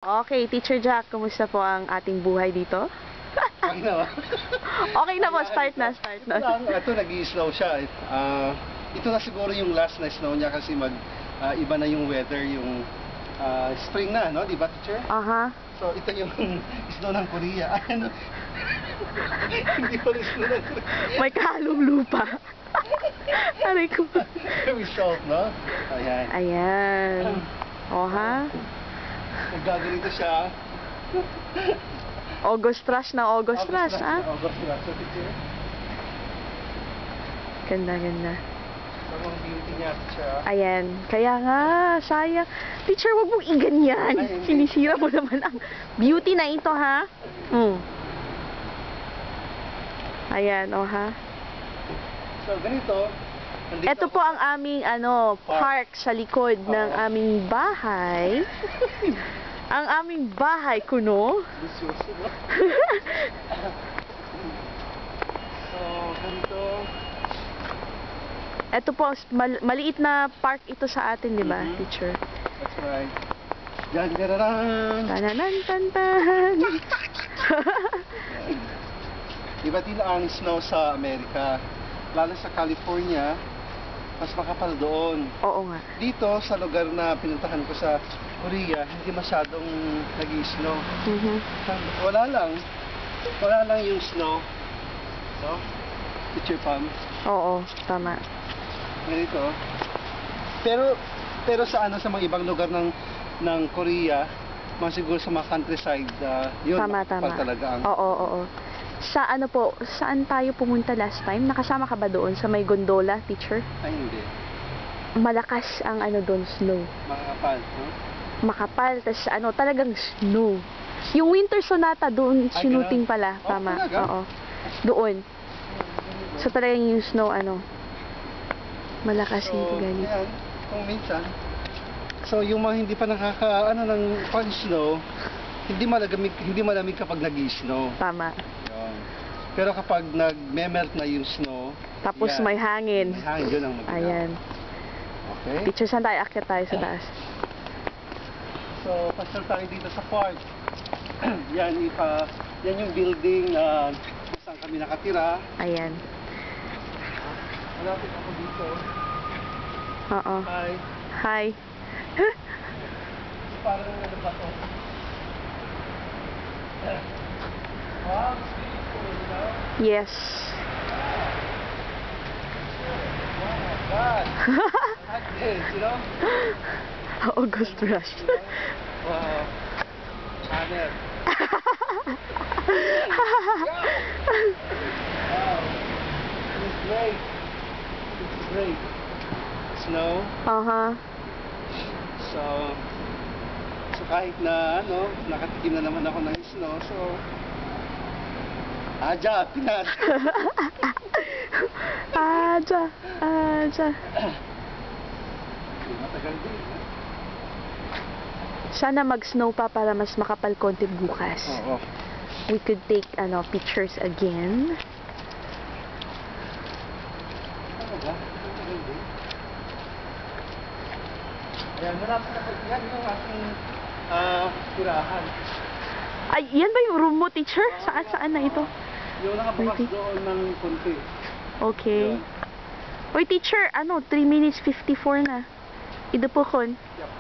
Okay, Teacher Jack, kumusta po ang ating buhay dito? Okay na ba? Okay na po, start na. Ito, nag-i-snow siya. Ito na siguro yung last na snow niya kasi iba na yung weather, yung spring na, no? Di ba, teacher? Aha. So, ito yung snow ng Korea. Ano? Hindi pa rin snow ng Korea. May kahalong lupa. Aray ko. Very soft, no? Ayan. Ayan. O ha? Naggaganito siya. August rush na August rush, ha? August rush. So, teacher, Ganda. ang beauty niya, teacher. Ayan. Kaya nga, sayang. Teacher, wag mong iganyan. Ay, hindi. Sinisira mo naman ang beauty na ito, ha? Ayan, o ha? So, ganito. Ito po ang aming park sa likod ng aming bahay. Ang aming bahay kuno. Delicioso, no? So, ganito. Ito po, maliit na park ito sa atin, di ba, teacher? That's right. Yan, gararan. Tananan, tantan. Iba't din ang snow sa Amerika. Lalo sa California, mas makapal doon. Oo nga. Dito, sa lugar na pinuntahan ko sa Korea, hindi masyadong nag-i-snow. Wala lang yung snow. No? Teacher Pam. Oo, tama. Ganito. Pero sa mga ibang lugar ng Korea, mga siguro sa mga countryside, yun, Tama. makapal talaga ang... Oo. Sa saan tayo pumunta last time? Nakasama ka ba doon sa may gondola, teacher? Ay, hindi. Malakas ang doon, snow. Makakapal, no? Makapal, tas talagang snow. Yung Winter Sonata doon, Ay, sinuting ganun? pala, tama. talaga? Oo. Doon. So talagang yung snow, malakas yung ganito. Yan, kung minsan. So, yung mga hindi pa ng pang-snow, hindi malamig kapag nag-i-snow. Tama. Yun. Pero kapag nag-melt na yung snow, Tapos yan, may hangin. may hangin, yun ang maganda. Ayan. Okay? Teacher, saan tayo? Akyat tayo sa taas. So, pasal tayo dito sa park. yan yung building na saan kami nakatira. Ayan. Malapit ako dito. Oo. Hi. Hi. Parang ano ba to? Wow, it's beautiful, you know? Yes. Oh my God. I like this, you know? August rush. Wow. Hanep. Wow. It's great. It's great. Snow. Aha. So kahit na nakatikim na naman ako ng snow, so Aja, Pinas. Aja. Matagal din. Sana mag-snow pa para mas makapal konti bukas. Oo. We could take pictures again. Talaga? Matagal din. Ayan, malapit na po. Yan yung aking tirahan. Ay, yan ba yung room mo, teacher? Saan na ito? Yung nakabukas Okay. doon ng konti. Okay. Yun. Oy, teacher, 3 minutes 54 na. Ida po kon. Yep.